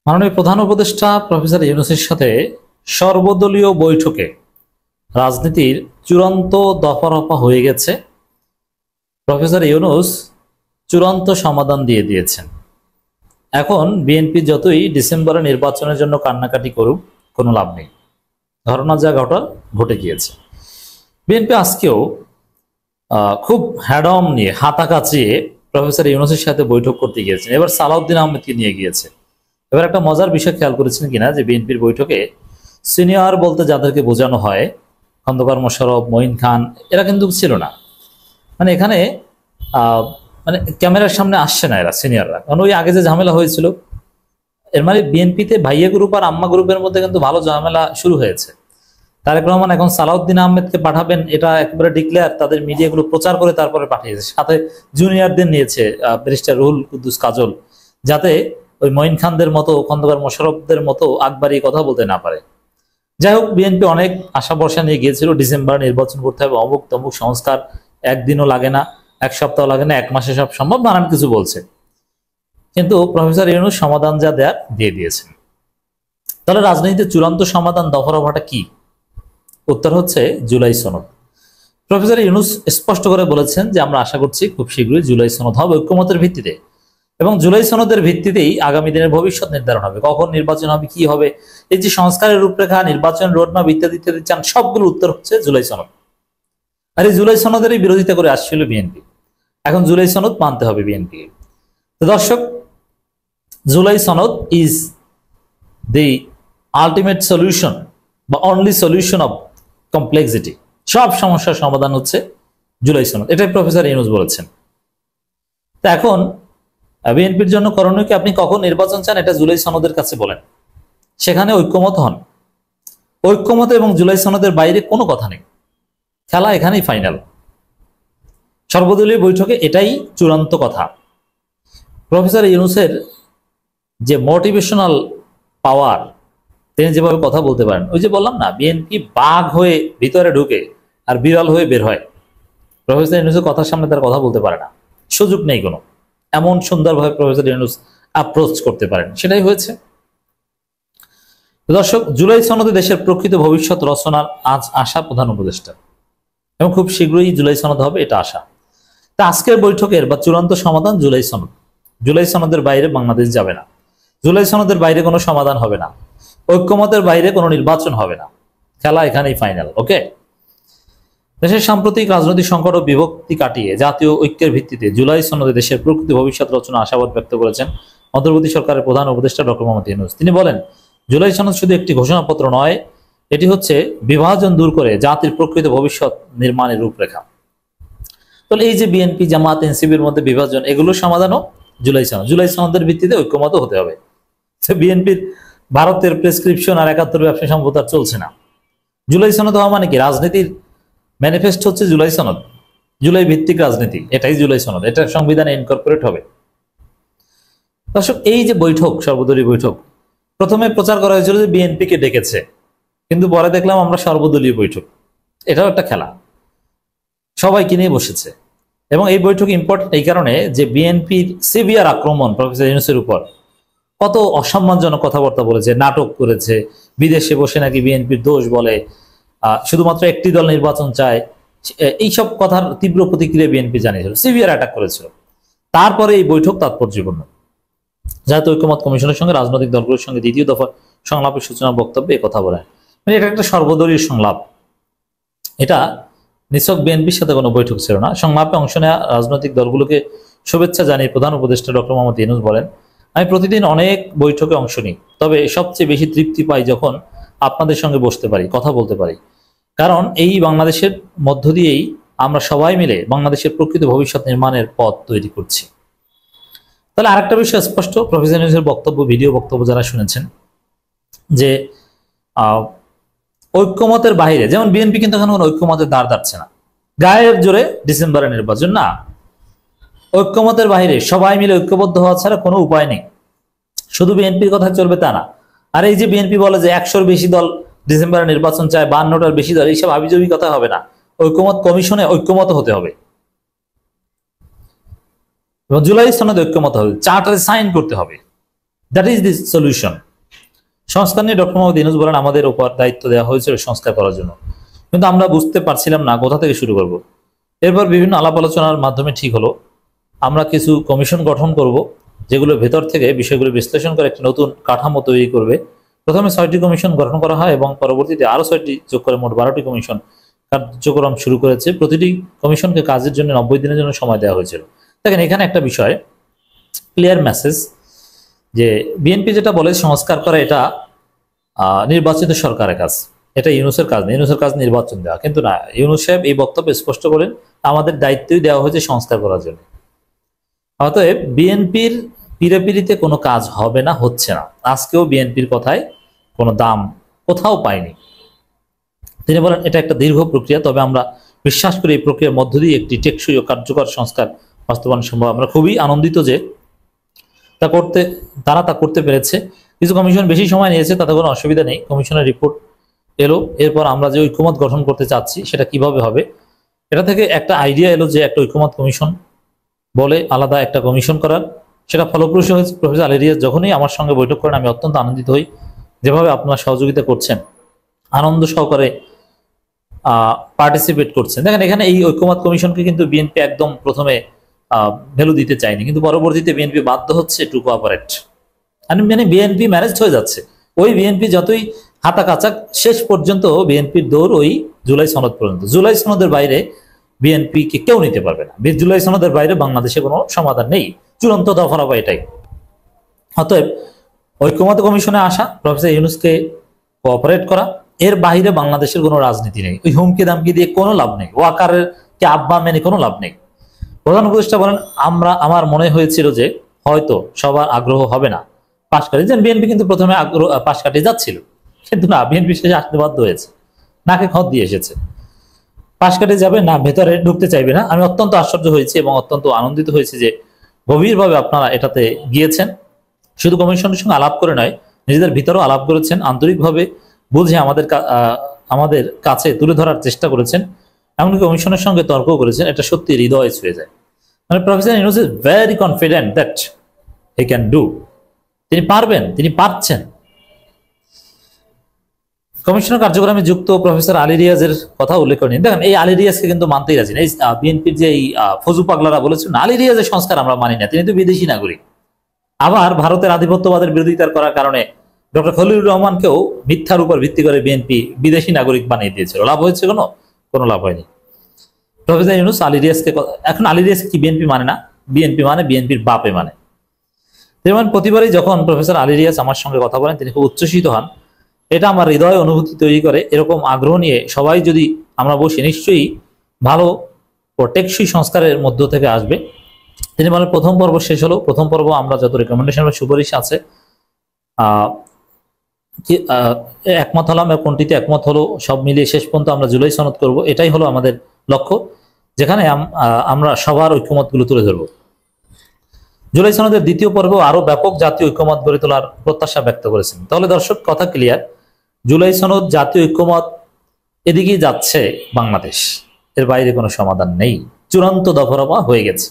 মাননীয় প্রধান উপদেষ্টা প্রফেসর ইউনূসের সাথে সর্বদলীয় বৈঠকে রাজনীতির চূড়ান্ত দফারফা হয়ে গেছে। প্রফেসর ইউনূস চূড়ান্ত সমাধান দিয়ে দিয়েছেন। এখন বিএনপি যতই ডিসেম্বরে নির্বাচনের জন্য কান্নাকাটি করুক, কোনো লাভ নেই। ঘটনা যা ঘটার ঘটে গিয়েছে। বিএনপি আজকেও খুব হ্যাডম নিয়ে হাতা কাচিয়ে প্রফেসর ইউনূসের সাথে বৈঠক করতে গিয়েছেন। এবার সালাউদ্দিন আহমেদকে নিয়ে গিয়েছে। এবার একটা মজার বিষয় খেয়াল করেছেন কিনা যে বিএনপির বৈঠকে সিনিয়র বলতে যাদেরকে বোঝানো হয়, খন্দকার মোশাররফ, মঈন খান, এরা কিন্তু ছিল না। মানে এখানে মানে ক্যামেরার সামনে আসছে না এরা, সিনিয়ররা। কারণ ওই আগে যে ঝামেলা হয়েছিল, এর মানে বিএনপিতে ভাইয়া গ্রুপ আর আম্মা গ্রুপের মধ্যে কিন্তু ভালো ঝামেলা শুরু হয়েছে। তারেক রহমান এখন সালাউদ্দিন আহমেদকে পাঠাবেন, এটা একেবারে ডিক্লেয়ার। তাদের মিডিয়াগুলো প্রচার করে তারপরে পাঠিয়েছে। সাথে জুনিয়রদের নিয়েছে, ব্যারিস্টার রুহুল কুদ্দুস কাজল, যাতে ওই মঈন খানদের মতো, খন্দকার মোশাররফদের মতো আকবারি কথা বলতে না পারে। যাই হোক, বিএনপি অনেক আশা ভরসা নিয়ে গিয়েছিল ডিসেম্বর নির্বাচন করতে হবে, অমুক তমুক সংস্কার, একদিনও লাগে না, এক সপ্তাহ লাগে না, এক মাসে সব সম্ভব, নানান কিছু বলছে। কিন্তু প্রফেসর ইউনূস সমাধান যা দেয়ার দিয়ে দিয়েছেন। তাহলে রাজনীতিতে চূড়ান্ত সমাধান দফারফাটা কি? উত্তর হচ্ছে জুলাই সনদ। প্রফেসর ইউনূস স্পষ্ট করে বলেছেন যে আমরা আশা করছি খুব শীঘ্রই জুলাই সনদ হবে ঐক্যমতের ভিত্তিতে, এবং জুলাই সনদের ভিত্তিতেই আগামী দিনের ভবিষ্যৎ নির্ধারণ হবে। কখন নির্বাচন হবে, কি হবে, এই যে সংস্কারের রূপরেখা, নির্বাচন রোডম্যাপ ইত্যাদি ইত্যাদি চান, সবগুলো উত্তর হচ্ছে জুলাই সনদ। আর এই জুলাই সনদেরই বিরোধিতা করে আসছিল বিএনপি। এখন জুলাই সনদ মানতে হবে বিএনপি। তো দর্শক, জুলাই সনদ ইজ দি আলটিমেট সলিউশন বা অনলি সলিউশন অফ কমপ্লেক্সিটি। সব সমস্যার সমাধান হচ্ছে জুলাই সনদ, এটাই প্রফেসর ইউনূস বলেছেন। তা এখন বিএনপির জন্য করণীয় কি? আপনি কখন নির্বাচন চান এটা জুলাই সনদের কাছে বলেন, সেখানে ঐক্যমত হন। ঐক্যমত এবং জুলাই সনদের বাইরে কোনো কথা নেই, খেলা এখানেই ফাইনাল। সর্বদলীয় বৈঠকে এটাই চূড়ান্ত কথা। প্রফেসর ইউনূসের যে মোটিভেশনাল পাওয়ার, তিনি যেভাবে কথা বলতে পারেন, ওই যে বললাম না, বিএনপি বাঘ হয়ে ভিতরে ঢুকে আর বিড়াল হয়ে বের হয়। প্রফেসর ইউনূসের কথার সামনে তার কথা বলতে পারে না, সুযোগ নেই কোনো। এমন সুন্দরভাবে প্রফেসর ইউনূস অ্যাপ্রোচ করতে পারেন, সেটাই হয়েছে। দর্শক, জুলাই সনদে দেশের প্রকৃত ভবিষ্যৎ রচনার আজ আশা প্রধান উপদেষ্টা, এবং খুব শীঘ্রই জুলাই সনদ হবে, এটা আশা। তা আজকের বৈঠকের বা চূড়ান্ত সমাধান জুলাই সনদ। জুলাই সনদের বাইরে বাংলাদেশ যাবে না। জুলাই সনদের বাইরে কোনো সমাধান হবে না। ঐক্যমতের বাইরে কোনো নির্বাচন হবে না। খেলা এখানেই ফাইনাল। ওকে। দেশের সাম্প্রতিক রাজনৈতিক সংকট ও বিভক্তি কাটিয়ে জাতীয় ঐক্যের ভিত্তিতে জুলাই সনদে দেশের প্রকৃত ভবিষ্যৎ রচনা আশাবাদ ব্যক্ত করেছেন অন্তর্বর্তী সরকারের প্রধান উপদেষ্টা ডক্টর মোহাম্মদ ইউনূস। তিনি বলেন, জুলাই সনদ শুধু একটি ঘোষণাপত্র নয়, এটি হচ্ছে বিভাজন দূর করে জাতির প্রকৃত ভবিষ্যৎ নির্মাণের রূপরেখা। তাহলে এই যে বিএনপি, জামাত, এনসিপির মধ্যে বিভাজন, এগুলো সমাধানও জুলাই সনদ। জুলাই সনদের ভিত্তিতে ঐক্যমত হতে হবে। বিএনপির ভারতের প্রেসক্রিপশন আর ৭১ ব্যবসা সমঝোতা চলছে না। জুলাই সনদ হওয়া মানে কি? রাজনীতির ম্যানিফেস্ট হচ্ছে জুলাই সনদ, জুলাই ভিত্তিক রাজনীতি, এটাই জুলাই সনদ। এটা সংবিধানে ইনকর্পোরেট হবে। দর্শক, এই যে বৈঠক, সর্বদলীয় বৈঠক, প্রথমে প্রচার করা হয়েছিল যে বিএনপিকে ডেকেছে, কিন্তু পরে দেখলাম আমরা সর্বদলীয় বৈঠক। এটাও একটা খেলা, সবাইকে নিয়ে বসেছে। এবং এই বৈঠক ইম্পর্টেন্ট এই কারণে যে বিএনপির সিভিয়ার আক্রমণ প্রফেসর ইউনূসের উপর, কত অসম্মানজনক কথাবার্তা বলেছে, নাটক করেছে, বিদেশে বসে নাকি বিএনপির দোষ বলে, শুধুমাত্র একটি দল নির্বাচন চায়, এইসব কথার তীব্র প্রতিক্রিয়া বিএনপি জানিয়েছিল, সিভিয়ার অ্যাটাক করেছিল। তারপরে এই বৈঠক তাৎপর্যপূর্ণ। জাতীয় ঐক্যমত কমিশনের সঙ্গে রাজনৈতিক দলগুলোর সঙ্গে দ্বিতীয় দফা সংলাপের সূচনা বক্তব্যে কথা বলেন। মানে এটা একটা সর্বদলীয় সংলাপ, এটা নিছক বিএনপির সাথে কোনো বৈঠক ছিল না। সংলাপে অংশ নেওয়া রাজনৈতিক দলগুলোকে শুভেচ্ছা জানিয়ে প্রধান উপদেষ্টা ডক্টর মোহাম্মদ ইউনূস বলেন, আমি প্রতিদিন অনেক বৈঠকে অংশ নিই, তবে সবচেয়ে বেশি তৃপ্তি পাই যখন আপনাদের সঙ্গে বসতে পারি, কথা বলতে পারি। কারণ এই বাংলাদেশের মধ্য দিয়েই আমরা সবাই মিলে বাংলাদেশের প্রকৃত ভবিষ্যৎ নির্মাণের পথ তৈরি করছি। তাহলে আরেকটা বিষয় স্পষ্ট, প্রফেসর ইউনূসের বক্তব্য, ভিডিও বক্তব্য যারা শুনেছেন, যে ঐক্যমতের বাইরে, যেমন বিএনপি কিন্তু এখন ঐক্যমতের দ্বার দাঁড়ছে না, গায়ের জোরে ডিসেম্বরে নির্বাচন না, ঐক্যমতের বাইরে সবাই মিলে ঐক্যবদ্ধ হওয়া ছাড়া কোনো উপায় নেই। শুধু বিএনপির কথা চলবে তা না। আর এই যে বিএনপি বলে যে ১০০-র বেশি দল ডিসেম্বরে নির্বাচন চায়, ৫২টার বেশি দল, এইসব হাবিজাবি কথা হবে না। ঐক্যমত কমিশনে ঐক্যমত হতে হবে, এবং জুলাই সনদে ঐক্যমত হবে, চার্টারে সাইন করতে হবে। That is the solution. সংস্কার নিয়ে ডক্টর মোহাম্মদ ইউনূস বলেন, আমাদের উপর দায়িত্ব দেওয়া হয়েছিল সংস্কার করার জন্য, কিন্তু আমরা বুঝতে পারছিলাম না কোথা থেকে শুরু করব। এরপর বিভিন্ন আলাপ আলোচনার মাধ্যমে ঠিক হলো আমরা কিছু কমিশন গঠন করব, যেগুলো ভেতর থেকে বিষয়গুলো বিশ্লেষণ করে একটি নতুন কাঠামো তৈরি করবে। প্রথমে 6টি কমিশন গঠন করা হয় এবং পরবর্তীতে আরো 6টি যোগ করে মোট 12টি কমিশন কার্যক্রম শুরু করেছে। প্রতিটি কমিশনকে কাজের জন্য 90 দিনের জন্য সময় দেওয়া হয়েছিল। দেখেন, এখানে একটা বিষয় ক্লিয়ার মেসেজ যে বিএনপি যেটা বলে সংস্কার করা, এটা নির্বাচিত সরকারের কাজ, এটা ইউনূসের কাজ না। ইউনূসের কাজ নির্বাচন দেওয়া, কিন্তু না, ইউনূস সাহেব এই বক্তব্য স্পষ্ট করেন আমাদের দায়িত্বই দেওয়া হয়েছে সংস্কার করার জন্য। অতএব বিএনপির পিড়িতে কোনো কাজ হবে না, হচ্ছে না। আজকেও বিএনপির কথায় কোনো দাম কোথাও পায়নি। তিনি বলেন এটা একটা দীর্ঘ প্রক্রিয়া, তবে আমরা বিশ্বাস করি এই প্রক্রিয়ার মধ্য দিয়ে একটি টেকসই ও কার্যকর সংস্কার বাস্তবায়ন সম্ভব। আমরা খুবই আনন্দিত যে তারা তা করতে পেরেছে। কিছু কমিশন বেশি সময় নিয়েছে, তাতে কোনো অসুবিধা নেই। কমিশনের রিপোর্ট এলো, এরপর আমরা যে ঐক্যমত গঠন করতে চাচ্ছি সেটা কিভাবে হবে, এটা থেকে একটা আইডিয়া এলো যে একটা ঐক্যমত কমিশন বলে আলাদা একটা কমিশন করার। সেটা ফলপ্রসূ হয়েছে। প্রফেসর আলী রিয়াজ যখনই আমার সঙ্গে বৈঠক করেন আমি অত্যন্ত আনন্দিত হই, যেভাবে আপনারা সহযোগিতা করছেন, আনন্দ সহকারে পার্টিসিপেট করছেন। দেখেন, এখানে এই ঐক্যমত কমিশনকে কিন্তু বিএনপি একদম প্রথমে ভ্যালু দিতে চায়নি, কিন্তু পরবর্তীতে বিএনপি বাধ্য হচ্ছে টু কোঅপারেট। মানে বিএনপি ম্যানেজ হয়ে যাচ্ছে। ওই বিএনপি যতই হাতা কাচাক, শেষ পর্যন্ত বিএনপির দৌড় ওই জুলাই সনদ পর্যন্ত। জুলাই সনদের বাইরে বিএনপিকে কেউ নিতে পারবে না। জুলাই সনদের বাইরে বাংলাদেশে কোনো সমাধান নেই, চূড়ান্ত দফারফা এটাই। অতএব ঐক্যমত কমিশনে আসা, প্রফেসর ইউনূসকে কোঅপারেট করা, এর বাইরে বাংলাদেশের কোনো রাজনীতি নেই। ওই হুমকি দামকি দিয়ে কোনো লাভ নেই, ওয়াকারের কে আব্বা মেনে কোনো লাভ নেই। প্রধান উপদেষ্টা বলেন, আমার মনে হয়েছিল যে হয়তো সবার আগ্রহ হবে না পাশ কাটিয়ে। যেন বিএনপি কিন্তু প্রথমে আগ্রহ পাশ কাটিয়ে যাচ্ছিল, কিন্তু না, বিএনপি শেষে আসতে বাধ্য হয়েছে, নাকে খত দিয়ে এসেছে। পাশ কাটিয়ে যাবে না, ভেতরে ঢুকতে চাইবে না। আমি অত্যন্ত আশ্চর্য হয়েছি এবং অত্যন্ত আনন্দিত হয়েছি যে গভীরভাবে আপনারা এটাতে গিয়েছেন। শুধু কমিশনের সঙ্গে আলাপ করে নয়, নিজেদের ভিতরেও আলাপ করেছেন, আন্তরিকভাবে বুঝে আমাদের কাছে তুলে ধরার চেষ্টা করেছেন, এমনকি কমিশনের সঙ্গে তর্ক করেছেন। এটা সত্যি হৃদয়ে ছুঁয়ে যায়। মানে professor Yunus is very confident that he can do. তিনি পারবেন, তিনি পারছেন। কমিশনের কার্যক্রমে যুক্ত প্রফেসর আলী রিয়াজের কথা উল্লেখ করেন। দেখেন, এই আলী রিয়াজকে কিন্তু মানতেই রাজি না। এই বিএনপির যে এই ফজু পাগলারা বলেছেন আলী রিয়াজের সংস্কার আমরা মানি না, তিনি তো বিদেশি নাগরিক। আবার ভারতের আধিপত্যবাদের বিরোধিতার করার কারণে ডক্টর খলিলুর রহমানকেও মিথ্যার উপর ভিত্তি করে বিএনপি বিদেশি নাগরিক বানিয়ে দিয়েছিল। লাভ হয়েছে কোনো লাভ হয়নি। প্রফেসর ইউনূস আলী রিয়াজকে, এখন আলী রিয়াজ কি বিএনপি মানে না? বিএনপি মানে বিএনপির বাপে মানে। যেমন প্রতিবারই যখন প্রফেসর আলী রিয়াজ আমার সঙ্গে কথা বলেন তিনি খুব উচ্ছ্বসিত হন। এটা আমার হৃদয় অনুভূতি তৈরি করে। এরকম আগ্রহ নিয়ে সবাই যদি আমরা বসি, নিশ্চয়ই ভালো ও টেকসই সংস্কারের মধ্য থেকে আসবে। তিনি বলেন, প্রথম পর্ব শেষ হলো। প্রথম পর্ব আমরা যত রেকমেন্ডেশন বা সুপারিশ আছে একমত হলাম, কোনটিতে একমত হলো, সব মিলিয়ে শেষ পর্যন্ত আমরা জুলাই সনদ করব। এটাই হলো আমাদের লক্ষ্য, যেখানে আমরা সবার ঐক্যমতগুলো তুলে ধরব। জুলাই সনদের দ্বিতীয় পর্ব আরো ব্যাপক জাতীয় ঐক্যমত গড়ে তোলার প্রত্যাশা ব্যক্ত করেছেন। তাহলে দর্শক, কথা ক্লিয়ার, জুলাই সনদ, জাতীয় ঐক্যমত, এদিকেই যাচ্ছে বাংলাদেশ, এর বাইরে কোনো সমাধান নেই, চূড়ান্ত দফারফা হয়ে গেছে।